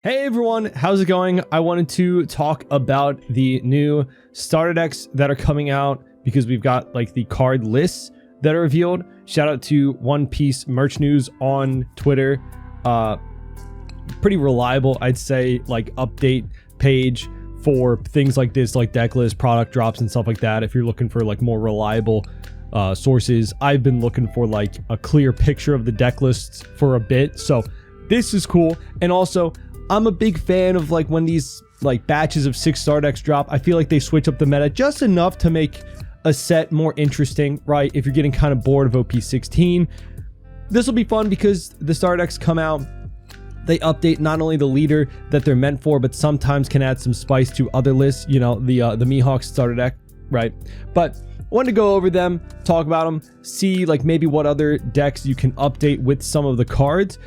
Hey everyone, how's it going? I wanted to talk about the new starter decks that are coming out because we've got like the card lists that are revealed. Shout out to One Piece Merch News on Twitter. Pretty reliable, I'd say, like update page for things like this, like deck list, product drops and stuff like that. If you're looking for like more reliable sources, I've been looking for like a clear picture of the deck lists for a bit. So this is cool. And also, I'm a big fan of like when these like batches of 6 star decks drop. I feel like they switch up the meta just enough to make a set more interesting, right? If you're getting kind of bored of OP16, this will be fun because the star decks come out. They update not only the leader that they're meant for, but sometimes can add some spice to other lists. You know, the Mihawk starter deck, right? But I wanted to go over them, talk about them, see like maybe what other decks you can update with some of the cards,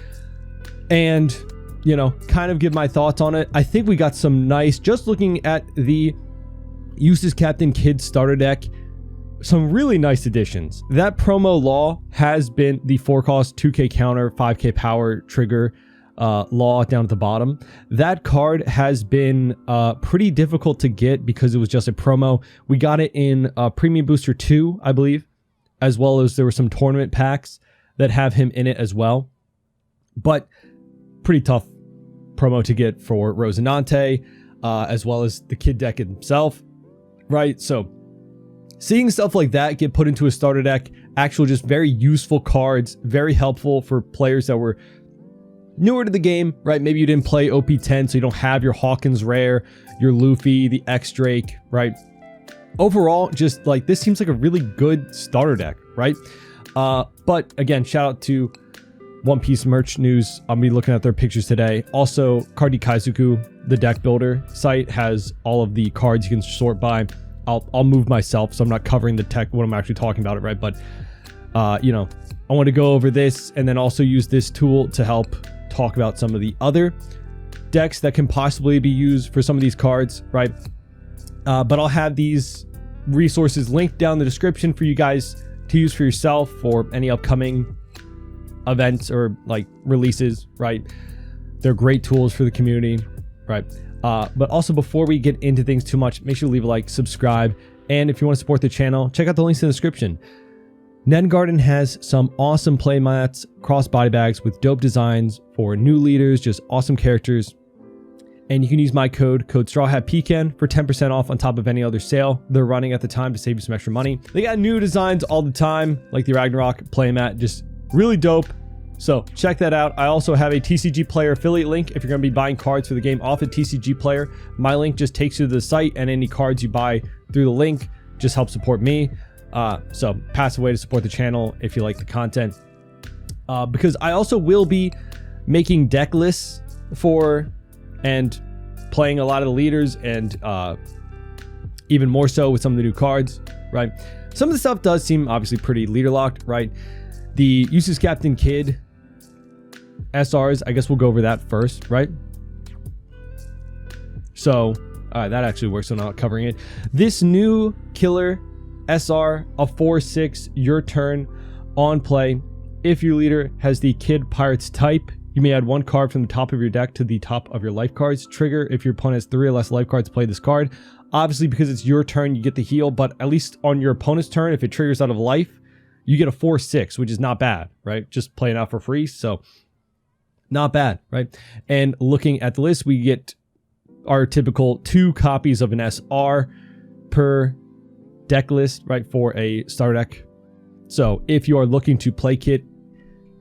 and you know, kind of give my thoughts on it. I think we got some nice, just looking at the Uses Captain Kid starter deck, some really nice additions. That promo Law has been the 4-cost 2k counter, 5k power trigger Law down at the bottom. That card has been pretty difficult to get because it was just a promo. We got it in Premium Booster 2, I believe, as well as there were some tournament packs that have him in it as well. But pretty tough promo to get for Rosinante, as well as the kid deck himself, right? So seeing stuff like that get put into a starter deck, actual just very useful cards, very helpful for players that were newer to the game, right? Maybe you didn't play OP10, so you don't have your Hawkins rare, your Luffy, the X-Drake, right? Overall, just like this seems like a really good starter deck, right? But again, shout out to One Piece Merch News. I'll be looking at their pictures today. Also, Cardi Kaizuku, the deck builder site, has all of the cards you can sort by. I'll move myself, so I'm not covering the tech when I'm actually talking about it, right? But you know, I want to go over this and then also use this tool to help talk about some of the other decks that can possibly be used for some of these cards, right? But I'll have these resources linked down in the description for you guys to use for yourself for any upcoming events or like releases, right? They're great tools for the community, right? But also, before we get into things too much, make sure to leave a like, subscribe, and if you want to support the channel, check out the links in the description. Nen Garden has some awesome play mats, cross body bags with dope designs for new leaders, just awesome characters. And you can use my code StrawHatPecan for 10% off on top of any other sale they're running at the time to save you some extra money. They got new designs all the time, like the Ragnarok playmat, just really dope. So check that out. I also have a TCG Player affiliate link if you're going to be buying cards for the game off of TCG Player. My link just takes you to the site, and any cards you buy through the link just help support me. So pass away to support the channel if you like the content. Because I also will be making deck lists for and playing a lot of the leaders, and even more so with some of the new cards, right? Some of the stuff does seem obviously pretty leader locked, right? The Uses Captain Kid SRs, I guess we'll go over that first, right? So, that actually works, so I'm not covering it. This new killer SR, a 4/6, your turn on play. If your leader has the Kid Pirates type, you may add 1 card from the top of your deck to the top of your life cards. Trigger if your opponent has 3 or less life cards, play this card. Obviously, because it's your turn, you get the heal, but at least on your opponent's turn, if it triggers out of life, you get a 4/6, which is not bad, right? Just playing out for free, so not bad, right? And looking at the list, we get our typical 2 copies of an SR per deck list, right, for a starter deck. So if you are looking to play kit,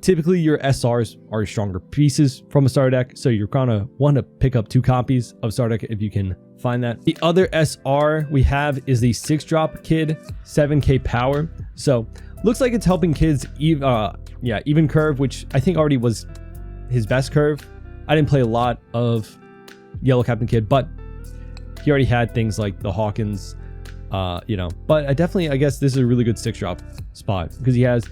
typically your SRs are stronger pieces from a starter deck, so you're gonna want to pick up 2 copies of starter deck if you can find that. The other SR we have is the 6-drop Kid, 7k power. So looks like it's helping kids even curve, which I think already was his best curve. I didn't play a lot of Yellow Captain Kid, but he already had things like the Hawkins, you know. But I guess this is a really good 6-drop spot because he has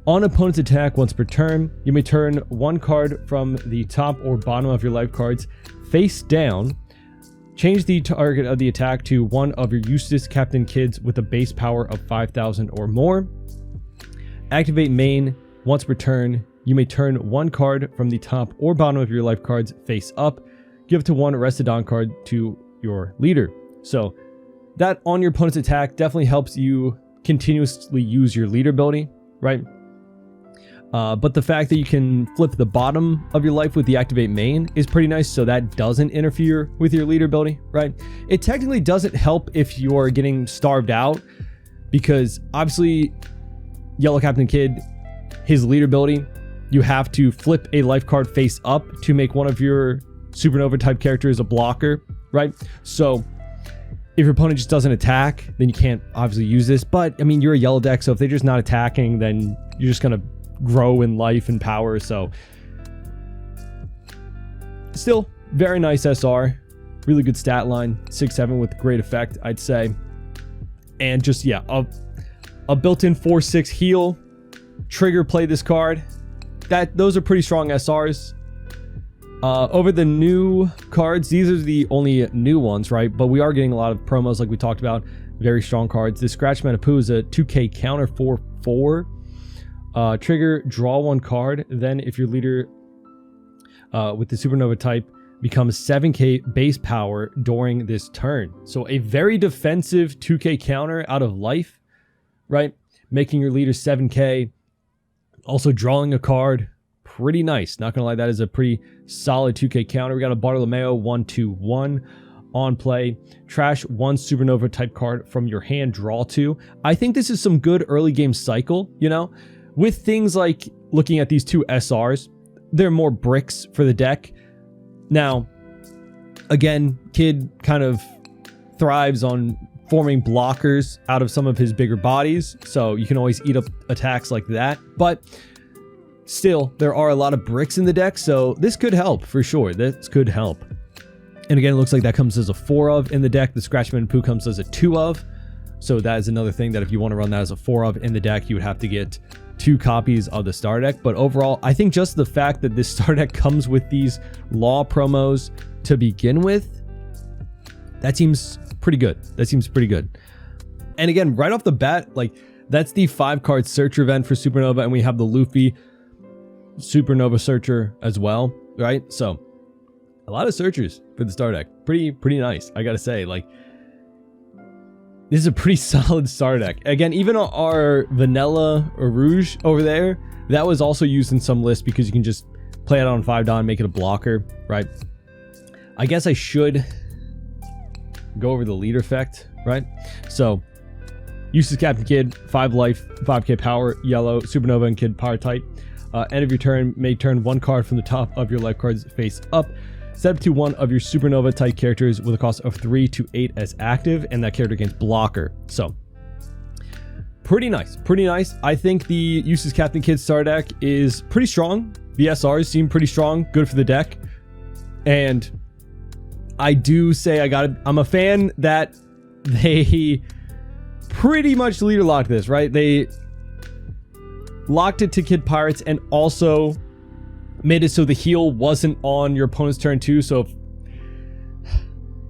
on opponent's attack once per turn, you may turn 1 card from the top or bottom of your life cards face down. Change the target of the attack to one of your Useless Captain Kids with a base power of 5,000 or more. Activate main once per turn. You may turn 1 card from the top or bottom of your life cards face up. give to 1 Restodon card to your leader. So that on your opponent's attack definitely helps you continuously use your leader ability, right? But the fact that you can flip the bottom of your life with the activate main is pretty nice, so that doesn't interfere with your leader ability, right? It technically doesn't help if you're getting starved out, because obviously Yellow Captain Kid, his leader ability, you have to flip a life card face up to make one of your supernova type characters a blocker, right? So if your opponent just doesn't attack, then you can't obviously use this. But I mean, you're a yellow deck, so if they're just not attacking, then you're just gonna grow in life and power. So still very nice SR, really good stat line, 6/7 with great effect, I'd say. And just, yeah, a built-in 4/6 heal, trigger play this card. Those are pretty strong SRs. Over the new cards, these are the only new ones, right? But we are getting a lot of promos like we talked about. Very strong cards. This Scratch Manipu is a 2k counter 4/4. Trigger, draw 1 card. Then if your leader with the supernova type becomes 7k base power during this turn. So a very defensive 2k counter out of life, right? Making your leader 7k. Also drawing a card. Pretty nice. Not gonna lie, that is a pretty solid 2k counter. We got a Bartolomeo 1/2/1 on play. Trash 1 supernova type card from your hand, draw 2. I think this is some good early game cycle, you know, with things like looking at these 2 SRs. They're more bricks for the deck. Now, again, Kid kind of thrives on forming blockers out of some of his bigger bodies, so you can always eat up attacks like that. But still, there are a lot of bricks in the deck, so this could help for sure. This could help. And again, it looks like that comes as a 4 of in the deck. The Scratchman and Poo comes as a 2 of. So that is another thing that if you want to run that as a 4 of in the deck, you would have to get 2 copies of the star deck. But overall, I think just the fact that this star deck comes with these law promos to begin with, that seems pretty good. That seems pretty good. And again, right off the bat, like, that's the 5-card searcher event for Supernova, and we have the Luffy Supernova Searcher as well, right? So a lot of searchers for the star deck. Pretty nice, I gotta say. Like, this is a pretty solid star deck. Again, even our vanilla or rouge over there, that was also used in some lists because you can just play it on 5-Don, make it a blocker, right? I guess I should go over the leader effect, right? So uses Captain Kid, 5 life, 5k power, yellow, Supernova and Kid power type. End of your turn, may turn 1 card from the top of your life cards face up. Set up to 1 of your Supernova type characters with a cost of 3 to 8 as active, and that character gains blocker. So pretty nice, pretty nice. I think the uses Captain Kid star deck is pretty strong. The SRs seem pretty strong, good for the deck. And I do say I'm a fan that they pretty much leader locked this, right? They locked it to Kid Pirates and also made it so the heal wasn't on your opponent's turn too. So if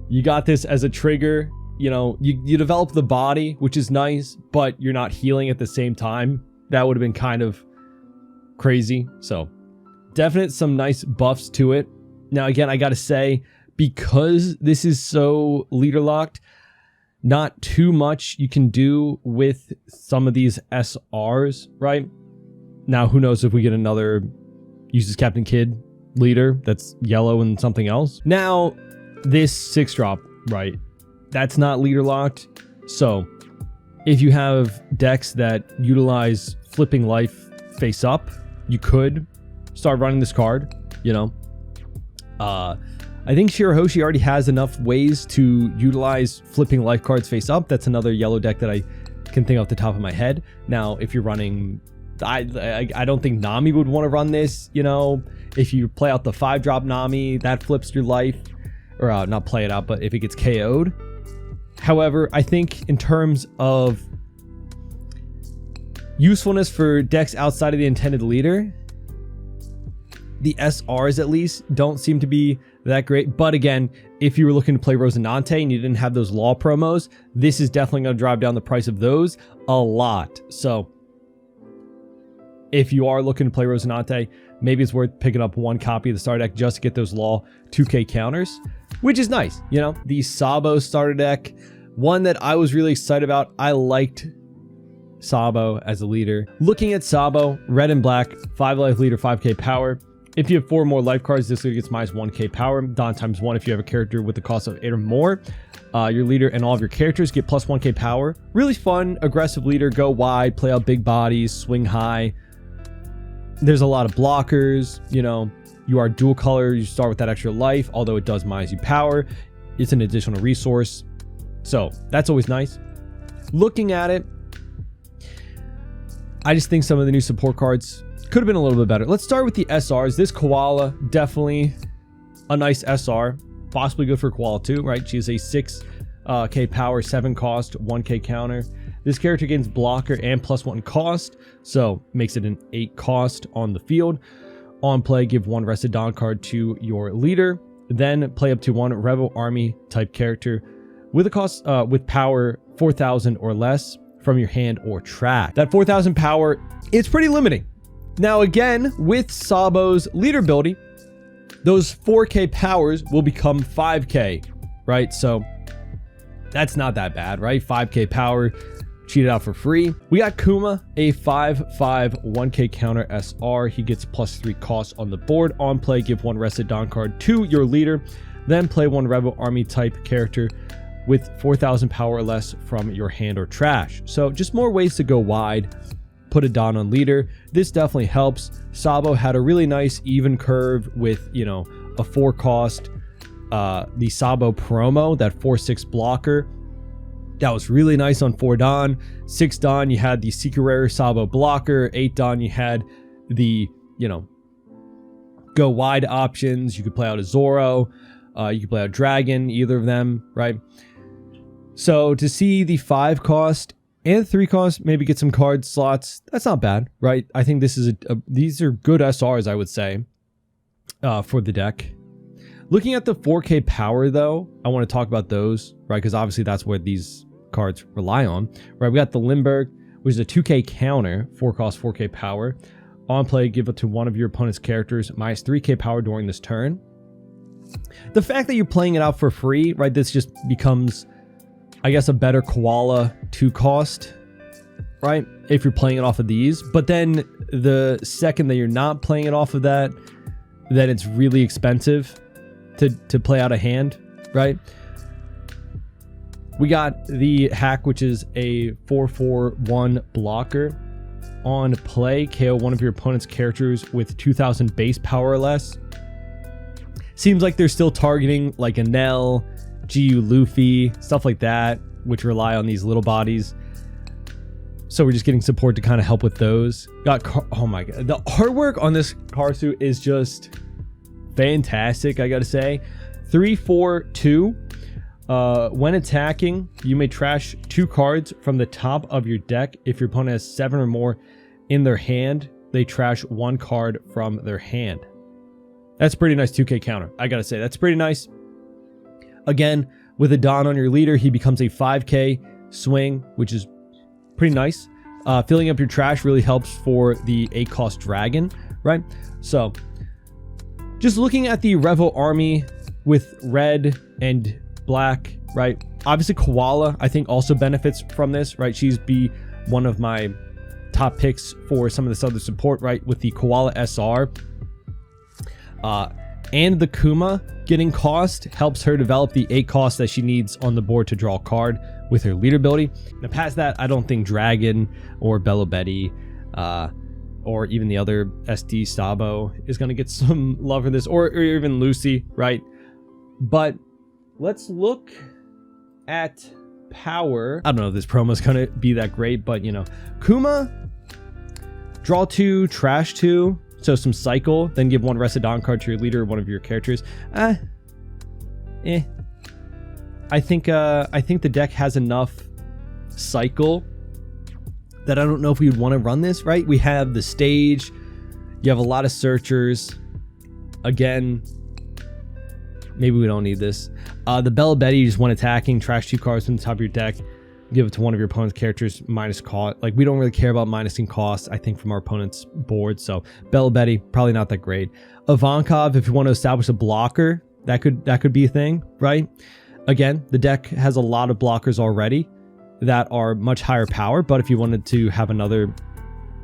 you got this as a trigger, you know, you develop the body, which is nice, but you're not healing at the same time. That would have been kind of crazy. So definite some nice buffs to it. Now, again, I got to say, because this is so leader locked, not too much you can do with some of these SRs, right? Now, who knows if we get another uses Captain Kid leader that's yellow and something else. Now, this 6-drop, right? That's not leader locked. So if you have decks that utilize flipping life face up, you could start running this card, you know. I think Shirahoshi already has enough ways to utilize flipping life cards face up. That's another yellow deck that I can think off the top of my head. Now, if you're running, I don't think Nami would want to run this, you know. If you play out the 5-drop Nami, that flips your life, or not play it out, but if it gets KO'd. However, I think in terms of usefulness for decks outside of the intended leader, the SRs at least don't seem to be that great. But again, if you were looking to play Rosinante and you didn't have those law promos, this is definitely going to drive down the price of those a lot. So if you are looking to play Rosinante, maybe it's worth picking up one copy of the starter deck just to get those law 2k counters, which is nice. You know, the Sabo starter deck, one that I was really excited about. I liked Sabo as a leader. Looking at Sabo, red and black, 5 life leader, 5k power. If you have 4 more life cards, this leader gets minus 1k power. Don times 1 if you have a character with the cost of 8 or more. Your leader and all of your characters get plus 1k power. Really fun, aggressive leader. Go wide, play out big bodies, swing high. There's a lot of blockers. You know, you are dual color. You start with that extra life, although it does minus you power. It's an additional resource. So that's always nice. Looking at it, I just think some of the new support cards could have been a little bit better. Let's start with the SRs. This Koala, definitely a nice SR. Possibly good for Koala too, right? She has a 6k power, 7 cost, 1k counter. This character gains blocker and plus 1 cost, so makes it an 8 cost on the field. On play, give 1 Rested Dawn card to your leader. Then play up to 1 Rebel Army type character with a cost with power 4,000 or less from your hand or track. That 4,000 power, it's pretty limiting. Now again, with Sabo's leader ability, those 4k powers will become 5k, right? So that's not that bad, right? 5k power, cheated out for free. We got Kuma, a 5/5 1k counter SR. He gets plus 3 costs on the board. On play, give 1 Rested Dawn card to your leader. Then play 1 Rebel Army type character with 4,000 power or less from your hand or trash. So just more ways to go wide. Put a Dawn on leader. This definitely helps. Sabo had a really nice even curve with, you know, a 4 cost, the Sabo promo, that 4/6 blocker. That was really nice on 4 Dawn. 6 Dawn, you had the Secret Rare Sabo blocker. 8 Dawn, you had the, you know, go wide options. You could play out a Zoro. You could play out Dragon, either of them, right? So to see the 5 cost and 3 cost, maybe get some card slots, that's not bad, right? I think this is these are good SRs, I would say, for the deck. Looking at the 4k power, though, I want to talk about those, right? Because obviously that's where these cards rely on, right? We got the Limburg, which is a 2k counter, 4 cost, 4k power. On play, give it to one of your opponent's characters, minus 3k power during this turn. The fact that you're playing it out for free, right? This just becomes, I guess, a better Koala 2 cost, right? If you're playing it off of these. But then the second that you're not playing it off of that, then it's really expensive to play out a hand, right? We got the hack, which is a 4/4/1 blocker. On play, KO one of your opponent's characters with 2,000 base power or less. Seems like they're still targeting like a Nell, GU Luffy, stuff like that, which rely on these little bodies. So we're just getting support to kind of help with those. Oh my god, the artwork on this card suit is just fantastic, I gotta say. 3/4/2. When attacking, you may trash 2 cards from the top of your deck. If your opponent has 7 or more in their hand, they trash 1 card from their hand. That's pretty nice 2k counter, I gotta say. That's pretty nice. Again, with a Dawn on your leader, he becomes a 5k swing, which is pretty nice. Filling up your trash really helps for the 8 cost dragon, right? So just looking at the Rebel Army with red and black, right? Obviously Koala, I think, also benefits from this, right? She's be one of my top picks for some of this other support, right? With the Koala SR. And the Kuma getting cost helps her develop the 8 cost that she needs on the board to draw a card with her leader ability. Now past that, I don't think Dragon or Bello Betty or even the other SD Sabo is going to get some love for this, or even Lucy, right? But let's look at power. I don't know if this promo is going to be that great, but you know, Kuma, draw 2, trash 2. So some cycle, then give 1 Rested Dawn card to your leader or one of your characters. I think the deck has enough cycle that I don't know if we would want to run this, right? We have the stage, you have a lot of searchers. Again, maybe we don't need this. The Bella Betty, you just want attacking, trash 2 cards from the top of your deck. give it to one of your opponent's characters minus cost. Like, we don't really care about minusing costs, I think, from our opponent's board. So Bella Betty, probably not that great. Ivankov, if you want to establish a blocker, that could be a thing, right? Again, the deck has a lot of blockers already that are much higher power, but if you wanted to have another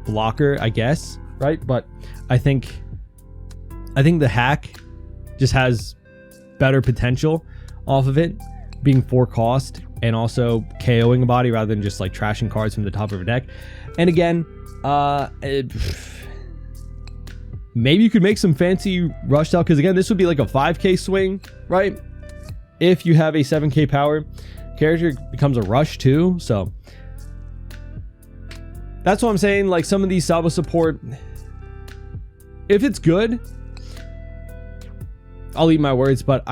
blocker, I guess, right? But I think the hack just has better potential off of it, being 4 cost and also KOing a body rather than just like trashing cards from the top of a deck. And again, maybe you could make some fancy rush out, because again, this would be like a 5k swing, right? If you have a 7k power character, it becomes a rush too. So that's what I'm saying. Like, some of these Sabo support, if it's good, I'll eat my words, but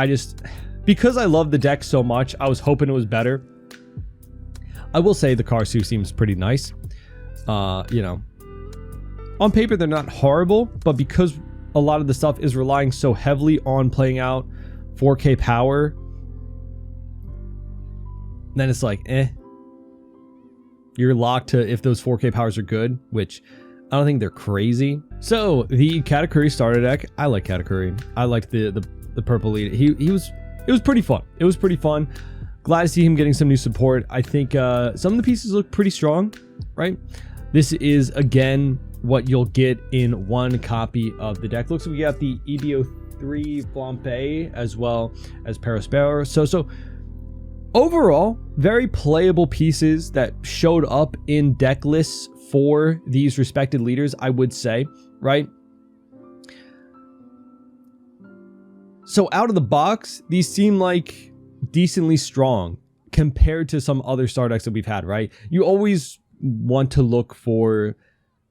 because I love the deck so much, I was hoping it was better. I will say the Karsu seems pretty nice. You know, on paper, they're not horrible, but because a lot of the stuff is relying so heavily on playing out 4k power, then it's like, you're locked to if those 4k powers are good, which I don't think they're crazy. So the Katakuri starter deck, I like Katakuri. I like the purple lead. It was pretty fun. It was pretty fun. Glad to see him getting some new support. I think some of the pieces look pretty strong, right? This is, again, what you'll get in one copy of the deck. Looks like we got the EBO3 Flampe as well as Paraspero. So overall, very playable pieces that showed up in deck lists for these respected leaders, I would say, right? So out of the box, these seem like decently strong compared to some other star decks that we've had, right? You always want to look for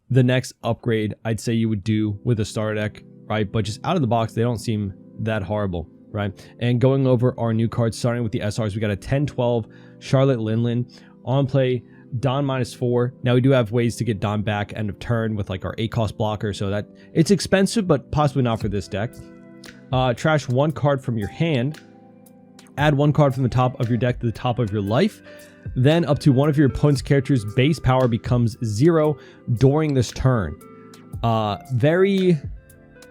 the next upgrade, I'd say you would do with a star deck, right? But just out of the box, they don't seem that horrible, right? And going over our new cards, starting with the SRs, we got a 10-12 Charlotte Linlin. On play, Don -4. Now we do have ways to get Don back end of turn with like our 8-cost blocker, so that it's expensive, but possibly not for this deck. Trash 1 card from your hand, add 1 card from the top of your deck to the top of your life, then up to one of your opponent's characters' base power becomes 0 during this turn. Very,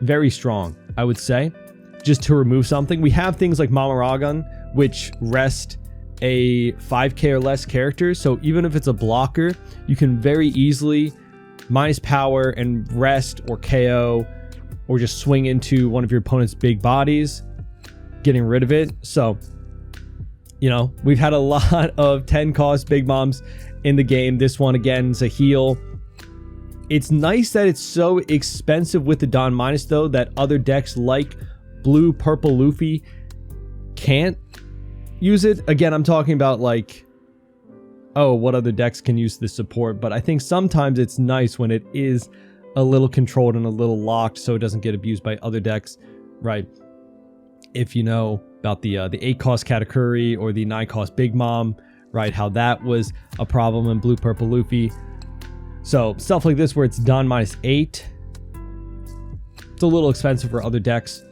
very strong, I would say, just to remove something. We have things like Mamaragon, which rest a 5k or less character, so even if it's a blocker, you can very easily minus power and rest or KO, or just swing into one of your opponent's big bodies, getting rid of it. So, you know, we've had a lot of 10 cost big moms in the game. This one, again, is a heal. It's nice that it's so expensive with the Don minus, though, that other decks like Blue Purple Luffy can't use it. Again, I'm talking about like, oh, what other decks can use this support? But I think sometimes it's nice when it is a little controlled and a little locked, so it doesn't get abused by other decks, right? If you know about the 8-cost Katakuri or the 9-cost Big Mom, right? How that was a problem in Blue Purple Luffy. So stuff like this where it's Don -8, it's a little expensive for other decks,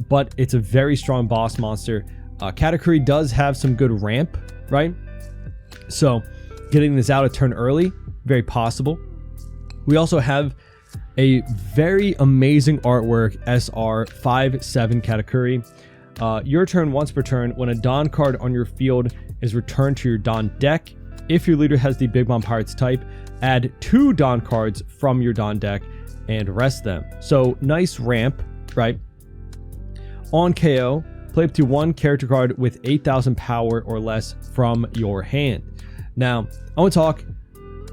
but it's a very strong boss monster. Katakuri does have some good ramp, right? So getting this out a turn early, very possible. We also have a very amazing artwork SR 5/7 Katakuri. Your turn, once per turn, when a Don card on your field is returned to your Don deck, if your leader has the Big Mom Pirates type, add 2 Don cards from your Don deck and rest them. So nice ramp, right? On KO, play up to 1 character card with 8,000 power or less from your hand. Now, I want to talk.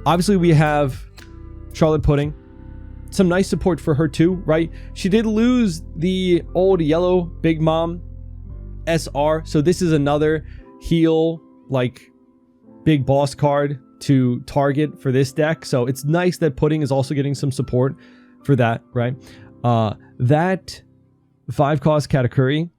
Obviously, we have Charlotte Pudding. Some nice support for her too, right? She did lose the old yellow Big Mom SR, so this is another heal, like, big boss card to target for this deck. So it's nice that Pudding is also getting some support for that, right? That 5-cost Katakuri,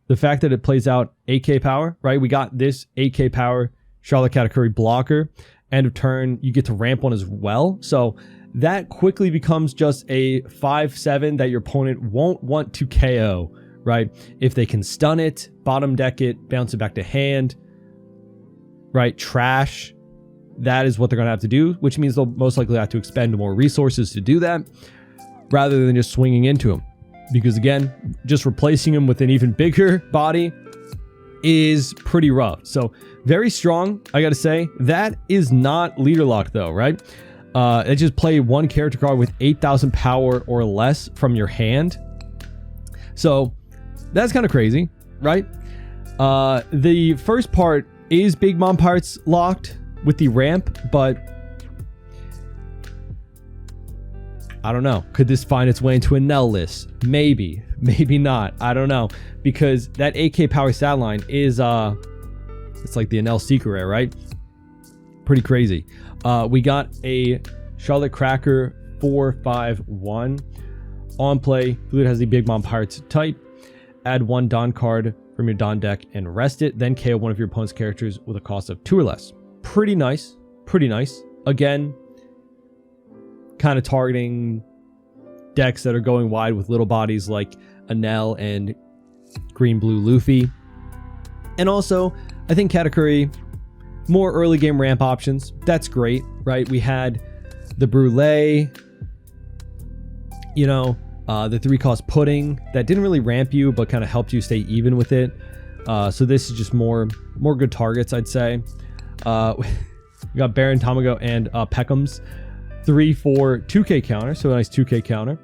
the fact that it plays out 8k power, right? We got this 8k power Charlotte Katakuri blocker. End of turn, you get to ramp one as well. So that quickly becomes just a 5/7 that your opponent won't want to KO, right? If they can stun it, bottom deck it, bounce it back to hand, right? Trash. That is what they're going to have to do, which means they'll most likely have to expend more resources to do that rather than just swinging into him. Because again, just replacing him with an even bigger body is pretty rough. So very strong, I got to say. That is not leader lock though, right? It just play one character card with 8,000 power or less from your hand. So that's kind of crazy, right? The first part is Big Mom Pirates locked with the ramp, but I don't know. Could this find its way into a Nell list? Maybe, maybe not. I don't know, because that 8k power stat line is it's like the Nell secret rare, right? Pretty crazy. We got a Charlotte Cracker 4/5/1 on play. If your leader has the Big Mom Pirates type, add one Dawn card from your Dawn deck and rest it, then KO one of your opponent's characters with a cost of 2 or less. Pretty nice. Pretty nice. Again, kind of targeting decks that are going wide with little bodies like Anel and green-blue Luffy. And also, I think Katakuri, more early game ramp options. That's great, right? We had the Brulee, you know, the 3-cost Pudding that didn't really ramp you, but kind of helped you stay even with it. So this is just more good targets, I'd say. We got Baron Tamago and Peckham's 3/4 2k counter, so a nice 2k counter.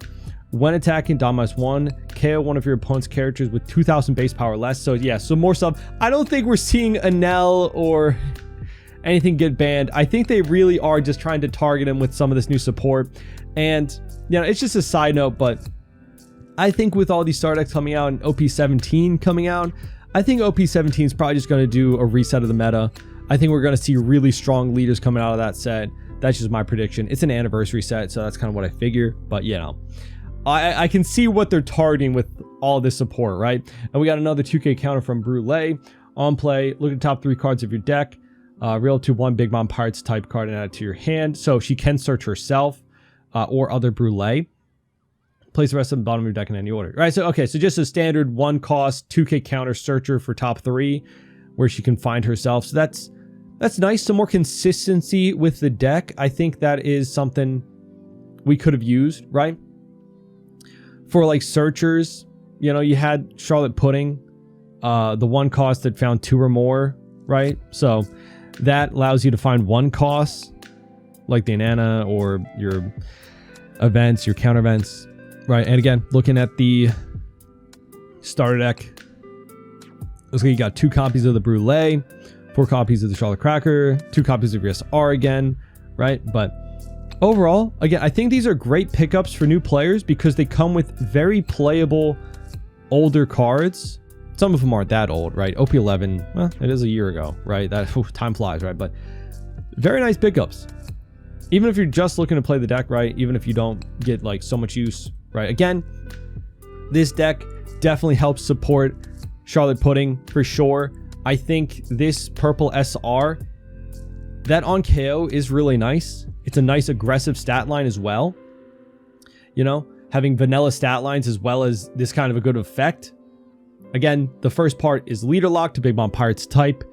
When attacking, Dawn -1, KO one of your opponent's characters with 2,000 base power less. So yeah, so more stuff. I don't think we're seeing Anel or anything get banned. I think they really are just trying to target him with some of this new support. And you know, it's just a side note, but I think with all these star decks coming out and OP17 coming out, I think OP17 is probably just going to do a reset of the meta. I think we're going to see really strong leaders coming out of that set. That's just my prediction. It's an anniversary set, so that's kind of what I figure. But, you know, I can see what they're targeting with all this support, right? And we got another 2k counter from Brulee. On play, look at the top 3 cards of your deck. Reel to 1 Big Mom Pirates type card and add it to your hand. So she can search herself or other Brulee. Place the rest of the bottom of your deck in any order. Right, so okay, so just a standard 1-cost 2k counter searcher for top 3 where she can find herself. So that's nice. Some more consistency with the deck. I think that is something we could have used, right? For like searchers, you know, you had Charlotte Pudding, the 1-cost that found 2 or more, right? So that allows you to find 1-cost, like the Anana or your events, your counter events, right? And again, looking at the starter deck, looks like you got 2 copies of the Brulee, 4 copies of the Charlotte Cracker, 2 copies of your SR again, right? But overall, again, I think these are great pickups for new players because they come with very playable older cards. Some of them aren't that old, right? OP11, well, it is a year ago, right? That time flies, right? But very nice pickups. Even if you're just looking to play the deck, right? Even if you don't get like so much use, right? Again, this deck definitely helps support Charlotte Pudding for sure. I think this purple SR, that on KO is really nice. It's a nice aggressive stat line as well. You know, having vanilla stat lines as well as this kind of a good effect. Again, the first part is leader lock to Big Mom Pirates type,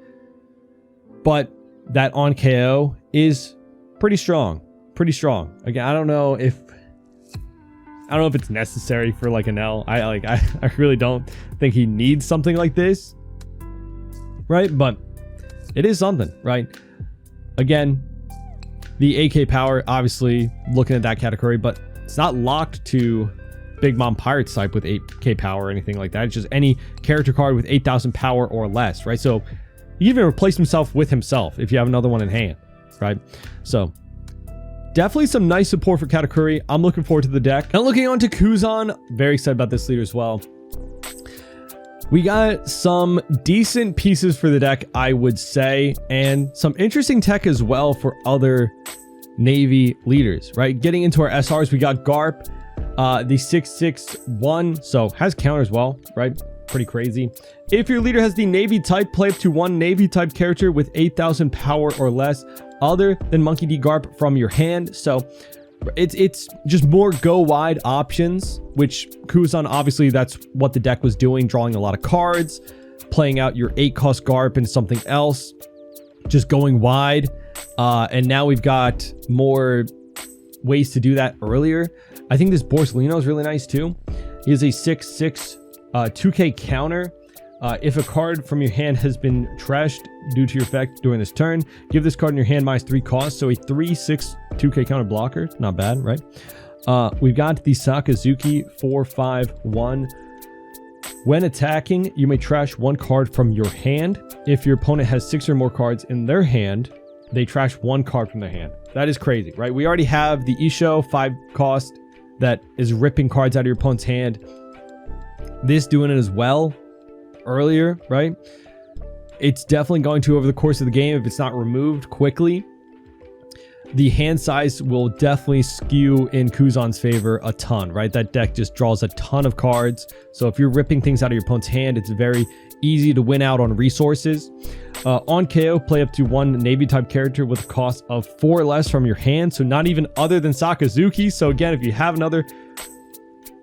but that on KO is pretty strong. Pretty strong. Again, I don't know if it's necessary for like an L. I really don't think he needs something like this. Right? But it is something, right? Again, the 8k power, obviously looking at that category, but it's not locked to Big Mom Pirates type with 8k power or anything like that. It's just any character card with 8,000 power or less, right? So you even replace himself with himself if you have another one in hand, right? So definitely some nice support for Katakuri. I'm looking forward to the deck. Now looking on to Kuzan, very excited about this leader as well. We got some decent pieces for the deck, I would say, and some interesting tech as well for other Navy leaders, right? Getting into our SRs, we got Garp, the 6/6/1, so has counter as well, right? Pretty crazy. If your leader has the Navy type, play up to 1 Navy type character with 8,000 power or less other than Monkey D. Garp from your hand. So it's just more go wide options, which Kuzan, obviously that's what the deck was doing, drawing a lot of cards, playing out your 8-cost Garp into something else. just going wide. And now we've got more ways to do that earlier. I think this Borsellino is really nice too. He has a 6/6 2k counter. If a card from your hand has been trashed due to your effect during this turn, give this card in your hand -3 cost. So a 3/6 2k counter blocker. Not bad, right? We've got the Sakazuki 4/5/1. When attacking, you may trash 1 card from your hand. If your opponent has 6 or more cards in their hand, they trash 1 card from their hand. That is crazy, right? We already have the Isho 5 cost that is ripping cards out of your opponent's hand. This doing it as well earlier, right? It's definitely going to, over the course of the game, if it's not removed quickly, the hand size will definitely skew in Kuzan's favor a ton, right? That deck just draws a ton of cards. So if you're ripping things out of your opponent's hand, it's very easy to win out on resources. On KO, play up to 1 Navy type character with a cost of 4 or less from your hand. So not even other than Sakazuki. So again, if you have another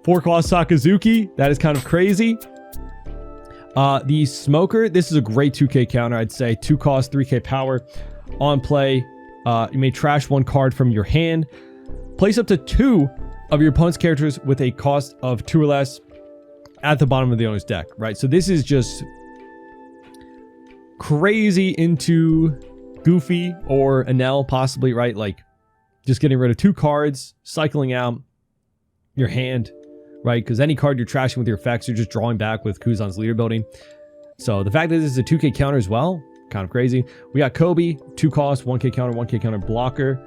4 cost Sakazuki, that is kind of crazy. The Smoker, this is a great 2k counter, I'd say. 2 cost, 3k power. On play, you may trash 1 card from your hand. Place up to 2 of your opponent's characters with a cost of 2 or less at the bottom of the owner's deck, right? So this is just crazy into Goofy or Enel, possibly, right? Like just getting rid of 2 cards, cycling out your hand, right? Because any card you're trashing with your effects, you're just drawing back with Kuzan's leader building. So the fact that this is a 2k counter as well, kind of crazy. We got Kobe, 2 cost, 1k counter blocker.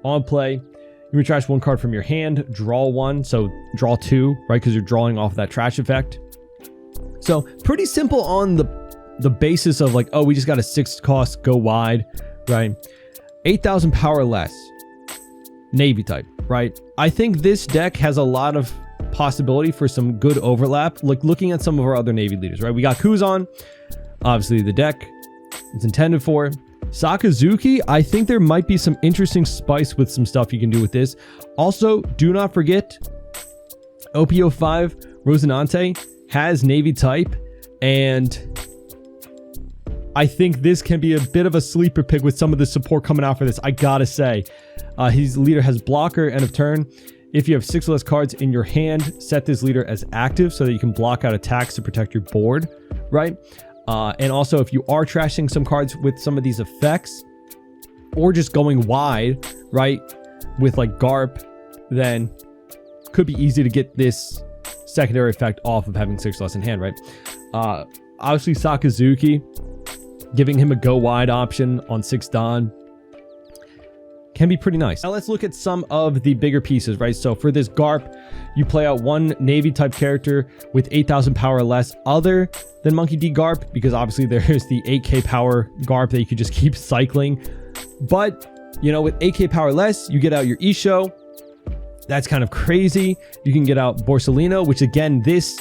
On play, you may trash 1 card from your hand, draw 1, so draw 2, right? Because you're drawing off that trash effect. So pretty simple on the basis of like, oh, we just got a 6 cost, go wide, right? 8,000 power less, Navy type, right? I think this deck has a lot of possibility for some good overlap. Like looking at some of our other Navy leaders, right? We got Kuzan, obviously the deck it's intended for. Sakazuki, I think there might be some interesting spice with some stuff you can do with this. Also, do not forget, OPO5 Rosinante has Navy type, and I think this can be a bit of a sleeper pick with some of the support coming out for this, I gotta say. His leader has blocker, end of turn. If you have 6 or less cards in your hand, set this leader as active so that you can block out attacks to protect your board, right? And also, if you are trashing some cards with some of these effects, or just going wide, right, with like Garp, then could be easy to get this secondary effect off of having 6 less in hand, right? Obviously, Sakazuki, giving him a go wide option on 6 Don can be pretty nice. Now let's look at some of the bigger pieces, right? So for this Garp, you play out 1 Navy type character with 8,000 power or less other than Monkey D Garp, because obviously there's the 8k power Garp that you could just keep cycling. But, you know, with 8k power less, you get out your Isho. That's kind of crazy. You can get out Borsellino, which again, this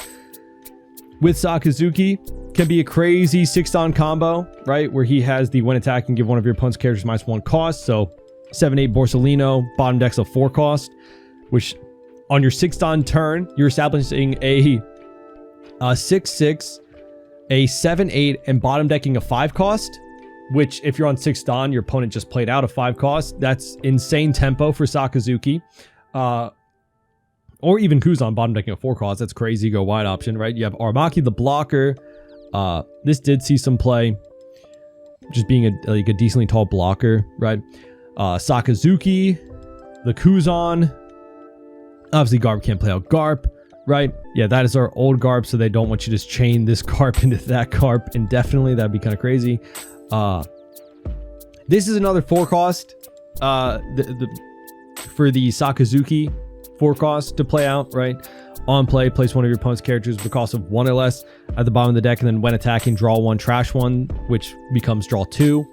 with Sakazuki can be a crazy 6 Don combo, right? Where he has the when attacking, give one of your opponent's characters -1 cost. So 7/8 Borsellino, bottom deck's a 4 cost, which on your 6 Don turn, you're establishing a 6/6, a 7/8, and bottom decking a 5 cost, which if you're on 6 Don, your opponent just played out a 5 cost. That's insane tempo for Sakazuki. Or even Kuzan bottom decking a 4 cost. That's crazy, go wide option, right? You have Armaki the blocker. This did see some play, just being a decently tall blocker, right? Sakazuki, the Kuzan. Obviously, Garp can't play out Garp, right? Yeah, that is our old Garp, so they don't want you to just chain this Garp into that Garp indefinitely. That'd be kind of crazy. This is another 4 cost for the Sakazuki 4 cost to play out, right? On play, place one of your opponent's characters with a cost of 1 or less at the bottom of the deck, and then when attacking, draw 1, trash 1, which becomes draw 2.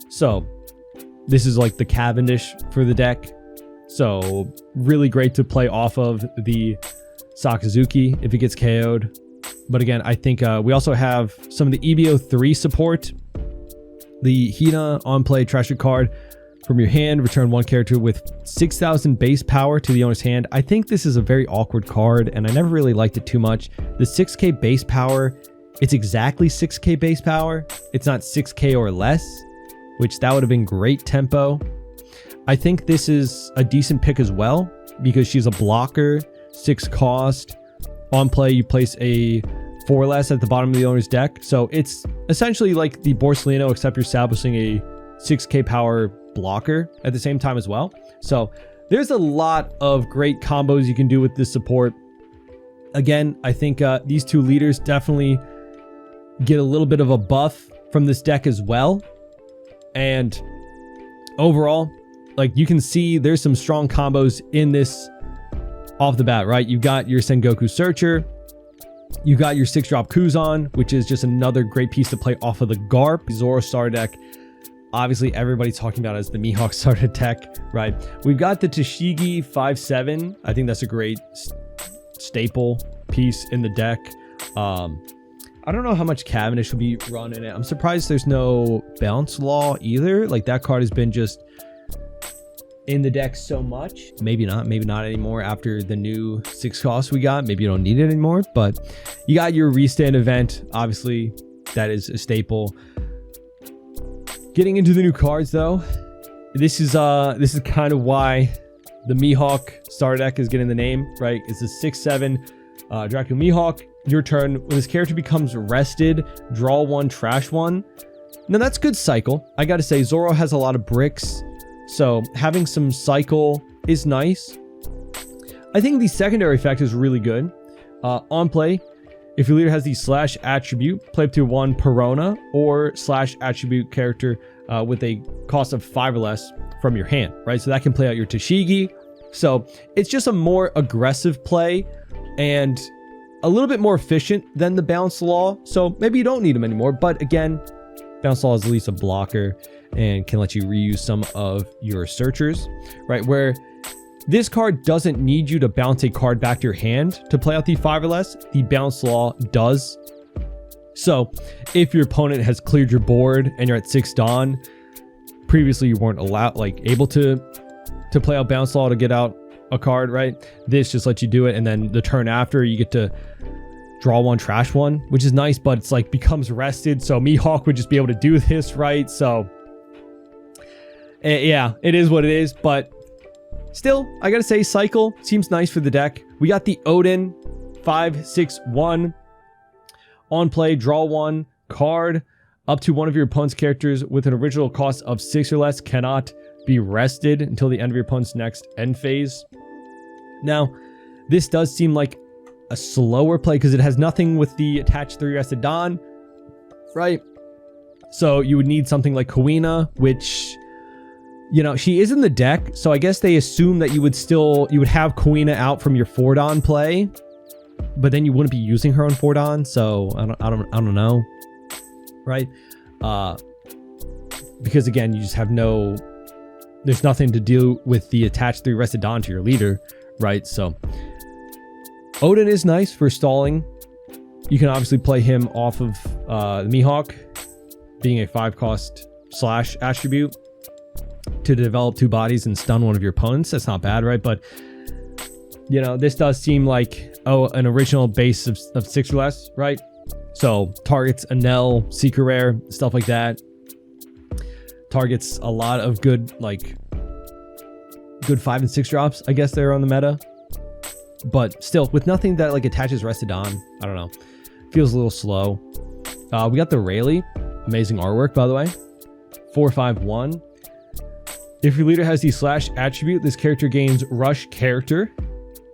So this is like the Cavendish for the deck. So really great to play off of the Sakazuki if it gets KO'd. But again, I think we also have some of the EBO 3 support. The Hina on play, trash a card from your hand, return 1 character with 6,000 base power to the owner's hand. I think this is a very awkward card, and I never really liked it too much. The 6k base power It's exactly 6k base power. It's not 6k or less, which that would have been great tempo. I think this is a decent pick as well because she's a blocker, 6 cost. On play, you place a 4 less at the bottom of the owner's deck. So it's essentially like the Borsellino, except you're establishing a 6k power blocker at the same time as well. So there's a lot of great combos you can do with this support. Again, I think these two leaders definitely get a little bit of a buff from this deck as well. And overall, like you can see there's some strong combos in this off the bat, right? You've got your Sengoku Searcher. You got your 6-drop Kuzan, which is just another great piece to play off of the Garp Zoro starter deck. Obviously, everybody's talking about it as the Mihawk starter deck, right? We've got the Tashigi 5/7. I think that's a great staple piece in the deck. I don't know how much Cavendish will be run in it. I'm surprised there's no Bounce Law either. Like that card has been just in the deck so much. Maybe not anymore after the new 6 cost we got. Maybe you don't need it anymore, but you got your restand event. Obviously, that is a staple. Getting into the new cards though, this is kind of why the Mihawk starter deck is getting the name, right? It's a 6/7 Dracula Mihawk. Your turn. When this character becomes rested, draw 1, trash 1. Now that's good cycle. I gotta say, Zoro has a lot of bricks, so having some cycle is nice. I think the secondary effect is really good. On play, if your leader has the slash attribute, play up to 1 Perona or slash attribute character with a cost of 5 or less from your hand, right? So that can play out your Tashigi. So it's just a more aggressive play and a little bit more efficient than the Bounce Law. So maybe you don't need them anymore. But again, Bounce Law is at least a blocker and can let you reuse some of your searchers, right? Where this card doesn't need you to bounce a card back to your hand to play out the 5 or less. The Bounce Law does. So if your opponent has cleared your board and you're at 6 Dawn, previously you weren't able to play out Bounce Law to get out a card, right? This just lets you do it, and then the turn after you get to draw 1, trash 1, which is nice, but it's like becomes rested, so Mihawk would just be able to do this, right? So yeah, it is what it is, but still, I gotta say, cycle seems nice for the deck. We got the Odin 5/6/1. On play, draw 1 card. Up to one of your opponent's characters with an original cost of 6 or less cannot be rested until the end of your opponent's next end phase. Now, this does seem like a slower play because it has nothing with the attached 3 rested Dawn, right? So you would need something like Kawina, which, you know, she is in the deck, so I guess they assume that you would have Kawina out from your 4 Dawn play, but then you wouldn't be using her on 4 Dawn, so I don't know, right? Because again, you just have there's nothing to do with the attached 3 rested Dawn to your leader, right? So Odin is nice for stalling. You can obviously play him off of the Mihawk, being a 5 cost slash attribute to develop 2 bodies and stun one of your opponents. That's not bad, right? But you know, this does seem like an original base of 6 or less, right? So targets Anel, Secret Rare, stuff like that. Targets a lot of good 5 and 6 drops, I guess they're on the meta. But still, with nothing that like attaches rested on, I don't know. Feels a little slow. We got the Rayleigh. Amazing artwork, by the way. 4/5/1. If your leader has the slash attribute, this character gains rush character.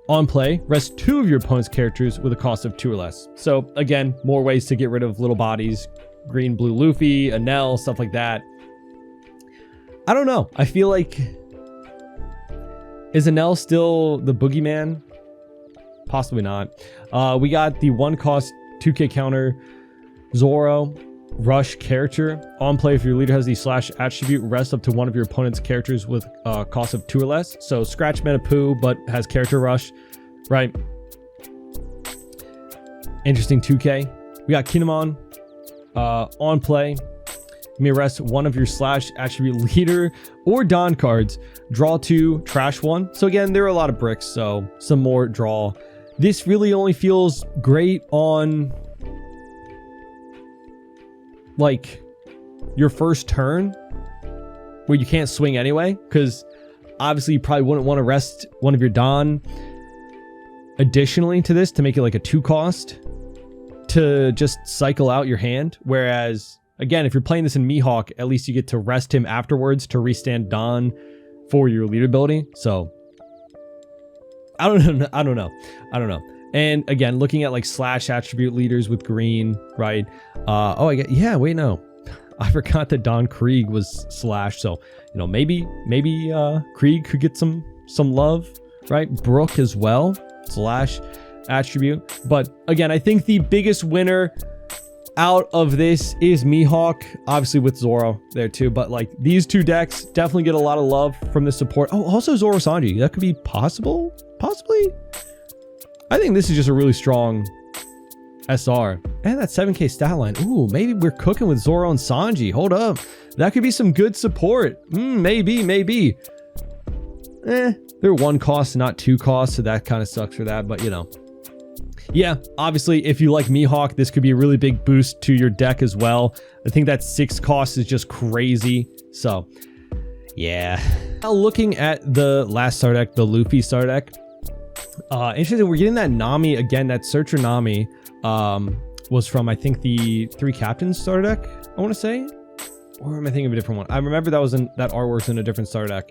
On play, rest 2 of your opponent's characters with a cost of 2 or less. So again, more ways to get rid of little bodies. Green, blue Luffy, Anel, stuff like that. I don't know. I feel like, is Anel still the boogeyman? Possibly not. We got the 1 cost 2k counter Zoro rush character. On play, if your leader has the slash attribute, rest up to one of your opponent's characters with a cost of 2 or less. So scratch meta poo, but has character rush, right? Interesting 2k. We got Kinemon on play. You may rest one of your slash attribute leader or Dawn cards. Draw 2, trash 1. So again, there are a lot of bricks, so some more draw. This really only feels great on like your first turn where you can't swing anyway, because obviously you probably wouldn't want to rest one of your Don additionally to this to make it like a 2 cost to just cycle out your hand. Whereas again, if you're playing this in Mihawk, at least you get to rest him afterwards to restand Don for your leader ability. So I don't know. And again, looking at like slash attribute leaders with green, right? Wait, no. I forgot that Don Krieg was slash. So, you know, maybe Krieg could get some love, right? Brooke as well, slash attribute. But again, I think the biggest winner out of this is Mihawk, obviously with Zoro there too. But like these two decks definitely get a lot of love from the support. Oh, also Zoro Sanji, that could be possibly. I think this is just a really strong SR. And that 7k stat line. Ooh, maybe we're cooking with Zoro and Sanji. Hold up. That could be some good support. Maybe. They're 1 cost, not 2 costs, so that kind of sucks for that, but you know. Yeah, obviously, if you like Mihawk, this could be a really big boost to your deck as well. I think that 6 cost is just crazy. So, yeah. Now looking at the last star deck, the Luffy star deck. Interesting, we're getting that Nami again. That Searcher Nami was from, I think, the 3 Captains star deck, I want to say. Or am I thinking of a different one? I remember that was in that artwork's in a different star deck.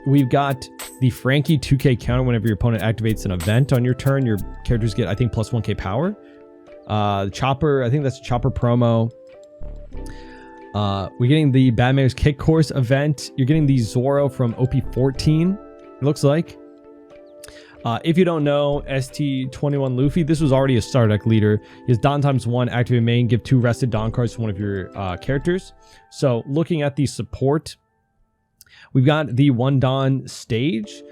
We've got the Frankie 2k counter whenever your opponent activates an event on your turn. Your characters get, I think, plus 1k power. The Chopper, I think that's a Chopper promo. We're getting the Batman's Kick Course event. You're getting the Zoro from OP14, it looks like. If you don't know, ST21 Luffy, this was already a star deck leader. He has Don ×1, activate main, give 2 rested Don cards to one of your characters. So looking at the support, we've got the 1 Don stage.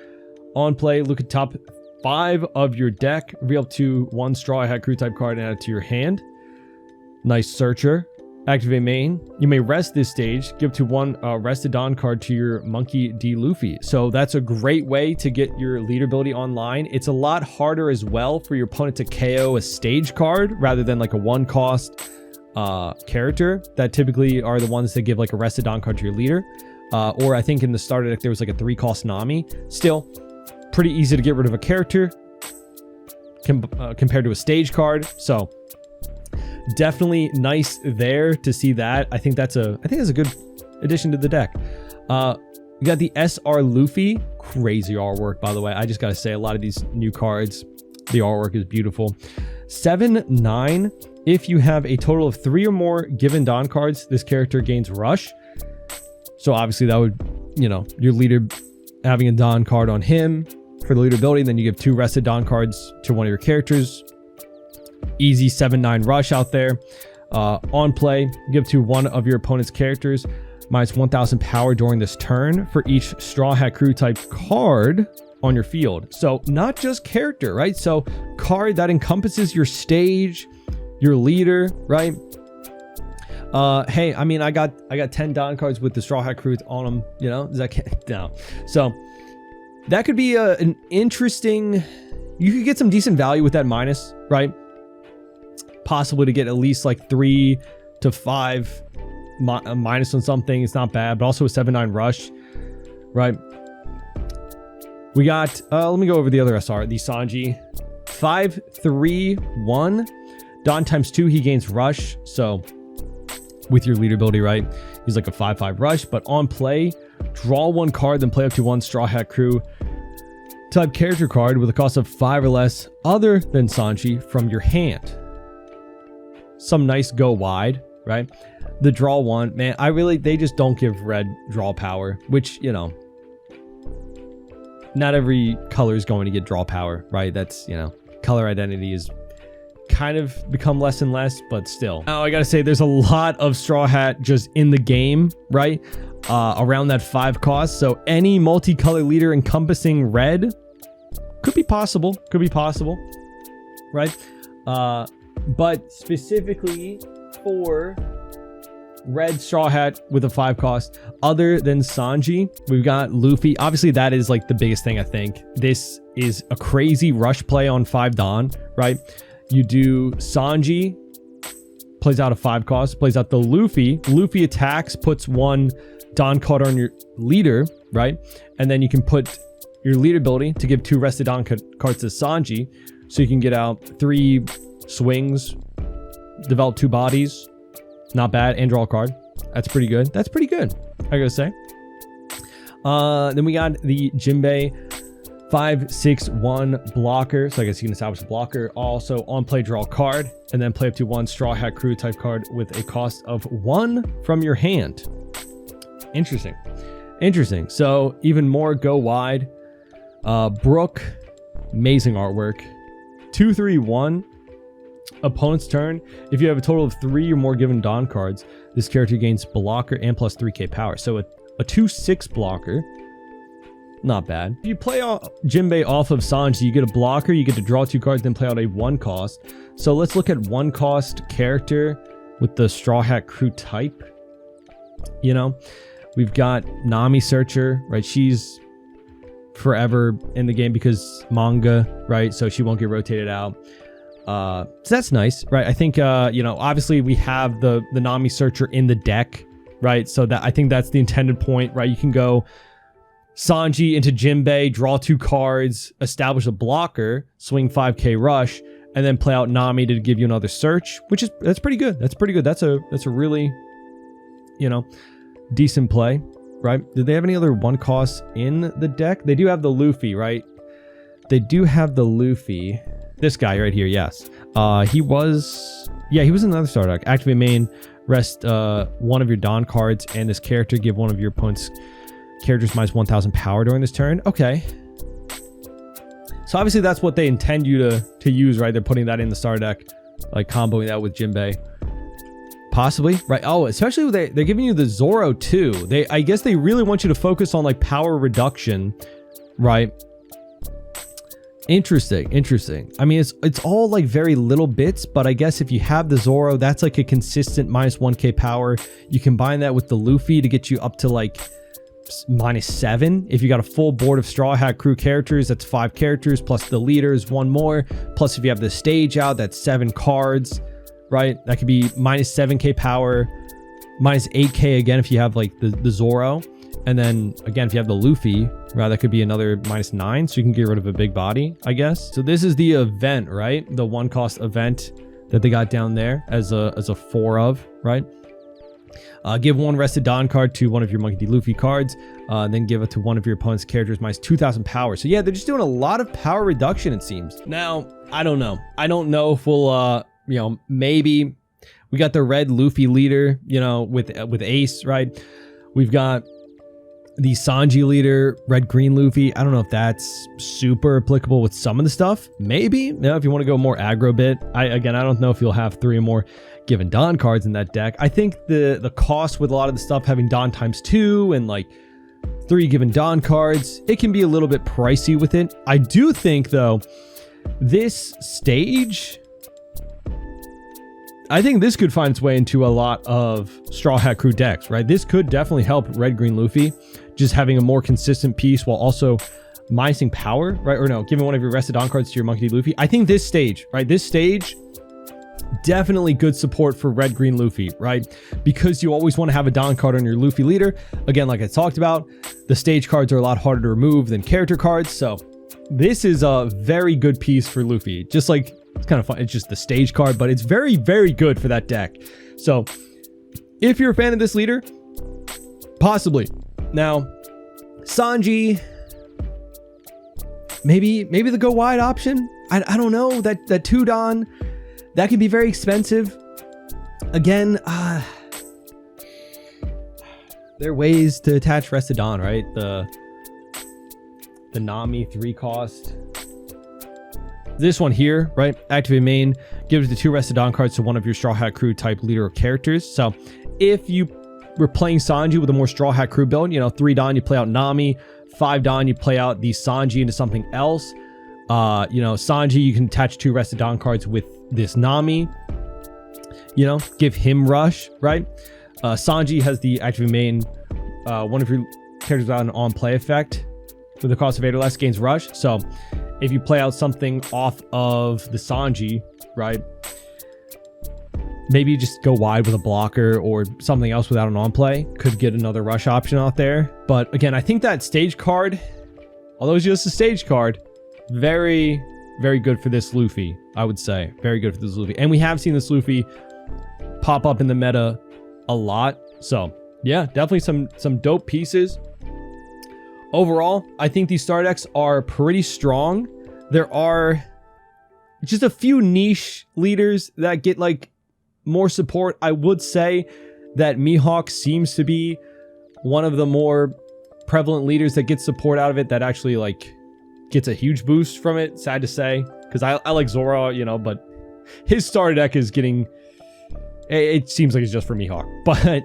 On play, look at top 5 of your deck, reveal up to 1 Straw Hat Crew type card and add it to your hand. Nice Searcher. Activate main. You may rest this stage. Give to 1 rested Don card to your Monkey D. Luffy. So that's a great way to get your leader ability online. It's a lot harder as well for your opponent to KO a stage card rather than like a 1 cost character that typically are the ones that give like a rested Don card to your leader. Or I think in the starter deck there was like a 3 cost Nami. Still, pretty easy to get rid of a character compared to a stage card. So definitely nice there to see that. I think that's a good addition to the deck. We got the SR Luffy. Crazy artwork, by the way. I just gotta say, a lot of these new cards, the artwork is beautiful. 7/9. If you have a total of 3 or more given Don cards, this character gains Rush. So obviously that would, you know, your leader having a Don card on him for the leader ability, then you give 2 rested Don cards to one of your characters. Easy 7/9 rush out there. On play, give to one of your opponent's characters minus 1000 power during this turn for each Straw Hat Crew type card on your field. So not just character, right? So card that encompasses your stage, your leader, right? Hey, I mean, I got 10 Don cards with the Straw Hat Crew on them, you know? Does that no. So that could be an interesting, you could get some decent value with that minus, right? Possibly to get at least like 3 to 5 minus on something. It's not bad, but also a 7/9 rush, right? We got, let me go over the other SR, the Sanji. 5/3/1. Don ×2, he gains rush. So with your leader ability, right? He's like a 5/5 rush, but on play, draw 1 card, then play up to 1 Straw Hat Crew type character card with a cost of 5 or less other than Sanji from your hand. Some nice go wide, right? The draw 1, man, they just don't give red draw power, which, you know, not every color is going to get draw power, right? That's, you know, color identity is kind of become less and less, but still. Now I gotta say, there's a lot of Straw Hat just in the game, right? Around that 5 cost. So any multicolor leader encompassing red could be possible, right? But specifically for red Straw Hat with a 5 cost, other than Sanji, we've got Luffy. Obviously, that is like the biggest thing, I think. This is a crazy rush play on 5 Don, right? You do Sanji plays out a 5 cost, plays out the Luffy. Luffy attacks, puts 1 Don card on your leader, right? And then you can put your leader ability to give 2 rested Don cards to Sanji. So you can get out 3 swings, develop 2 bodies. Not bad. And draw a card. That's pretty good. That's pretty good, I gotta say. Then we got the Jinbei 5/6/1 blocker. So I guess you can establish a blocker. Also on play, draw a card, and then play up to 1 Straw Hat Crew type card with a cost of 1 from your hand. Interesting. Interesting. So even more go wide. Brook, amazing artwork. 2/3/1. Opponent's turn. If you have a total of 3 or more given Don cards, this character gains blocker and plus 3k power. So a 2/6 blocker. Not bad. If you play Jinbei off of Sanji, you get a blocker, you get to draw 2 cards, then play out a 1 cost. So let's look at 1 cost character with the Straw Hat Crew type. You know, we've got Nami Searcher, right? She's forever in the game because manga, right? So she won't get rotated out. So that's nice, right? I think, you know, obviously we have the Nami Searcher in the deck, right? So that I think that's the intended point, right? You can go Sanji into Jinbei, draw 2 cards, establish a blocker, swing 5k rush, and then play out Nami to give you another search, that's pretty good. That's pretty good. That's a really, you know, decent play, right? Did they have any other 1 costs in the deck? They do have the Luffy, right? They do have the Luffy. This guy right here, yes. He was in another starter deck. Activate main, rest 1 of your Don cards, and this character give 1 of your opponent's characters minus 1000 power during this turn. Okay. So obviously that's what they intend you to use, right? They're putting that in the starter deck, like comboing that with Jinbei. Possibly, right? Oh, especially they're giving you the Zoro too. I guess they really want you to focus on like power reduction, right? Interesting. I mean, it's all like very little bits, but I guess if you have the Zoro, that's like a consistent minus 1k power. You combine that with the Luffy to get you up to like -7. If you got a full board of Straw Hat Crew characters, that's 5 characters plus the leaders, 1 more. Plus if you have the stage out, that's 7 cards, right? That could be -7k power, -8k again if you have like the Zoro. And then again, if you have the Luffy, right, that could be another -9, so you can get rid of a big body, I guess. So this is the event, right? The 1 cost event that they got down there as a 4 of, right? Give 1 rested Don card to 1 of your Monkey D. Luffy cards. Then give it to 1 of your opponent's characters minus 2000 power. So yeah, they're just doing a lot of power reduction, it seems. Now, I don't know. I don't know if we'll, you know, maybe we got the red Luffy leader, you know, with Ace, right? We've got the Sanji leader, red-green Luffy. I don't know if that's super applicable with some of the stuff. Maybe, you know, if you want to go more aggro bit. I don't know if you'll have 3 or more given Don cards in that deck. I think the cost with a lot of the stuff having Don ×2 and like 3 given Don cards, it can be a little bit pricey with it. I do think though, this stage, I think this could find its way into a lot of Straw Hat Crew decks, right? This could definitely help red-green Luffy, just having a more consistent piece while also minusing power, right? Or no, giving 1 of your rested on cards to your Monkey D. Luffy. I think this stage, right? This stage, definitely good support for red-green Luffy, right? Because you always want to have a Don card on your Luffy leader. Again, like I talked about, the stage cards are a lot harder to remove than character cards. So this is a very good piece for Luffy. Just like, it's kind of fun. It's just the stage card, but it's very, very good for that deck. So if you're a fan of this leader, possibly. Now, Sanji, maybe the go wide option. I don't know. That 2 Don, that can be very expensive. Again, there are ways to attach rested Don, right? The Nami 3 cost. This one here, right? Activate main, gives the 2 rested Don cards to 1 of your Straw Hat Crew type leader or characters. So if you were playing Sanji with a more Straw Hat Crew build, you know, 3 Don, you play out Nami, 5 Don, you play out the Sanji into something else. You know, Sanji, you can attach 2 rested Don cards with this Nami, you know, give him rush, right? Sanji has the activate main, 1 of your characters without an on play effect with the cost of 8 or less gains rush. So if you play out something off of the Sanji, right, maybe just go wide with a blocker or something else without an on play. Could get another rush option out there. But again, I think that stage card, although it's just a stage card, very, very good for this Luffy, I would say. Very good for this Luffy. And we have seen this Luffy pop up in the meta a lot. So yeah, definitely some dope pieces. Overall, I think these star decks are pretty strong. There are just a few niche leaders that get like more support. I would say that Mihawk seems to be one of the more prevalent leaders that gets support out of it, that actually like gets a huge boost from it. Sad to say, because I like Zora, you know, but his starter deck is getting, it seems like it's just for Mihawk. But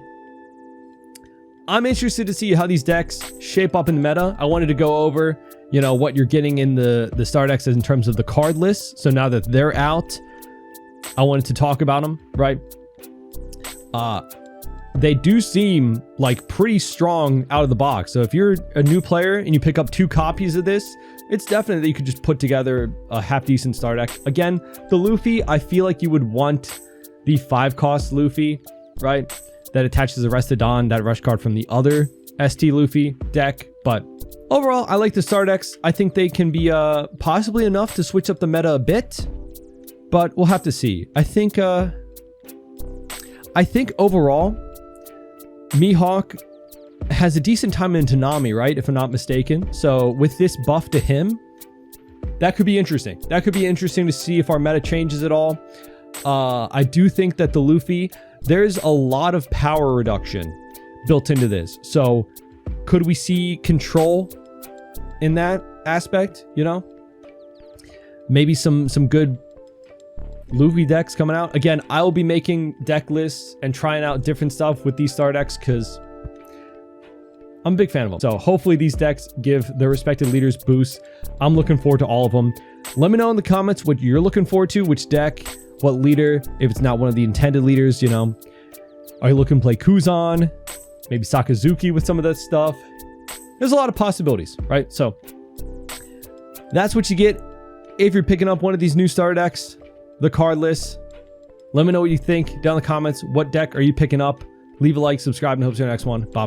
I'm interested to see how these decks shape up in the meta. I wanted to go over, you know, what you're getting in the star decks in terms of the card list. So now that they're out, I wanted to talk about them, right? They do seem like pretty strong out of the box. So if you're a new player and you pick up 2 copies of this, it's definitely that you could just put together a half decent star deck. Again, the Luffy, I feel like you would want the 5-cost Luffy, right? That attaches the Restodon, that rush card from the other ST Luffy deck. But overall, I like the star decks. I think they can be possibly enough to switch up the meta a bit, but we'll have to see. I think overall, Mihawk has a decent time in Tanami, right? If I'm not mistaken. So with this buff to him, that could be interesting. That could be interesting to see if our meta changes at all. I do think that the Luffy, there's a lot of power reduction built into this. So could we see control in that aspect, you know? Maybe some good Luffy decks coming out. Again, I will be making deck lists and trying out different stuff with these star decks because I'm a big fan of them. So hopefully these decks give their respective leaders boosts. I'm looking forward to all of them. Let me know in the comments what you're looking forward to, which deck, what leader, if it's not one of the intended leaders, you know. Are you looking to play Kuzan? Maybe Sakazuki with some of that stuff? There's a lot of possibilities, right? So that's what you get if you're picking up one of these new star decks, the card list. Let me know what you think down in the comments. What deck are you picking up? Leave a like, subscribe, and hope to see you in the next one. Bye-bye.